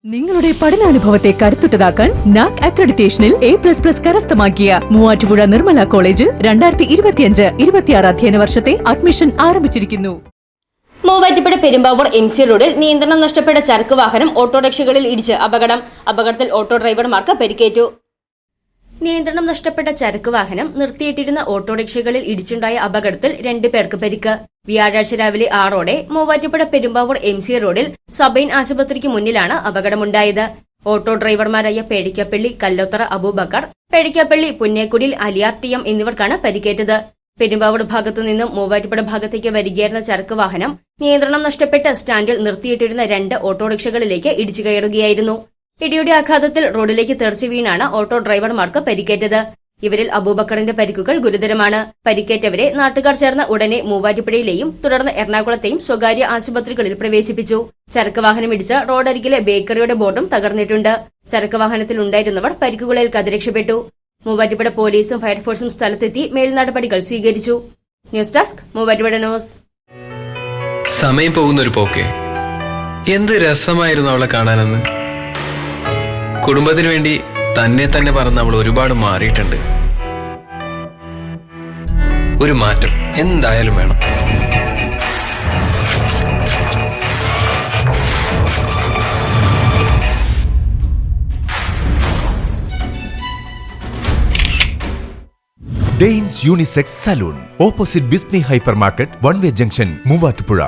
നിങ്ങളുടെ പഠനാനുഭവത്തെ കരുത്തുറ്റതാക്കാൻ NAAC അക്രഡിറ്റേഷനിൽ A++ കരസ്ഥമാക്കിയ മൂവാറ്റുപുഴ നിർമ്മല കോളേജിൽ 2025-26 അധ്യയന വർഷത്തെ അഡ്മിഷൻ ആരംഭിച്ചിരിക്കുന്നു. മൂവാറ്റുപുഴ പെരുമ്പാവൂർ MC റോഡിൽ നിയന്ത്രണം നഷ്ടപ്പെട്ട ചരക്ക് വാഹനം ഓട്ടോറിക്ഷകളിൽ ഇടിച്ച് അപകടത്തിൽ ഓട്ടോ ഡ്രൈവർമാർക്ക് പരിക്കേറ്റു. നിയന്ത്രണം നഷ്ടപ്പെട്ട ചരക്ക് വാഹനം നിർത്തിയിട്ടിരുന്ന ഓട്ടോറിക്ഷകളിൽ ഇടിച്ചുണ്ടായ അപകടത്തിൽ 2 പേർക്ക് പരിക്ക്. വ്യാഴാഴ്ച രാവിലെ 6 മൂവാറ്റുപുഴ പെരുമ്പാവൂർ MC റോഡിൽ സബൈൻ ആശുപത്രിക്ക് മുന്നിലാണ് അപകടമുണ്ടായത്. ഓട്ടോ ഡ്രൈവർമാരായ പേടിക്കപ്പള്ളി കല്ലോത്തറ അബൂബക്കർ, പേടിക്കപ്പള്ളി പുന്നേക്കുടിൽ അലിയാർ TM എന്നിവർക്കാണ് പരിക്കേറ്റത്. പെരുമ്പാവൂർ ഭാഗത്തുനിന്നും മൂവാറ്റുപുഴ ഭാഗത്തേക്ക് വരികയായിരുന്ന ചരക്ക് വാഹനം നിയന്ത്രണം നഷ്ടപ്പെട്ട് സ്റ്റാൻഡിൽ നിർത്തിയിട്ടിരുന്ന 2 ഓട്ടോറിക്ഷകളിലേക്ക് ഇടിച്ചു കയറുകയായിരുന്നു. ഇടിയുടെ ആഘാതത്തിൽ റോഡിലേക്ക് തെറിച്ചു വീണാണ് ഓട്ടോ ഡ്രൈവർമാർക്ക് പരിക്കേറ്റത്. ഇവരിൽ അബൂബക്കറിന്റെ പരിക്കുകൾ ഗുരുതരമാണ്. പരിക്കേറ്റവരെ നാട്ടുകാർ ചേർന്ന് ഉടനെ മൂവാറ്റുപുഴയിലെയും തുടർന്ന് എറണാകുളത്തെയും സ്വകാര്യ ആശുപത്രികളിൽ പ്രവേശിപ്പിച്ചു. ചരക്ക് വാഹനം ഇടിച്ച റോഡരികിലെ ബേക്കറിയുടെ ബോർഡും തകർന്നിട്ടുണ്ട്. ചരക്ക് വാഹനത്തിൽ ഉണ്ടായിരുന്നവർ പരിക്കുകളേൽക്കാതെ രക്ഷപ്പെട്ടു. മൂവാറ്റുപുഴ പോലീസും ഫയർഫോഴ്സും സ്ഥലത്തെത്തി മേൽനടപടികൾ സ്വീകരിച്ചു. News desk Muvattupuzha news. സമയം പോകുന്നൊരു പോക്കെ. എന്ത് രസമായിരുന്നു അവളെ കാണാനെന്ന്. കുടുംബത്തിന് വേണ്ടി തന്നെ പറഞ്ഞ് അവൾ ഒരുപാട് മാറിയിട്ടുണ്ട്. ഒരു മാറ്റം എന്തായാലും വേണം. ഡെയിൻസ് യൂണിസെക്സ് സലൂൺ, ഓപ്പോസിറ്റ് ബിസ്നി hypermarket, 1 way junction, Muvattupuzha.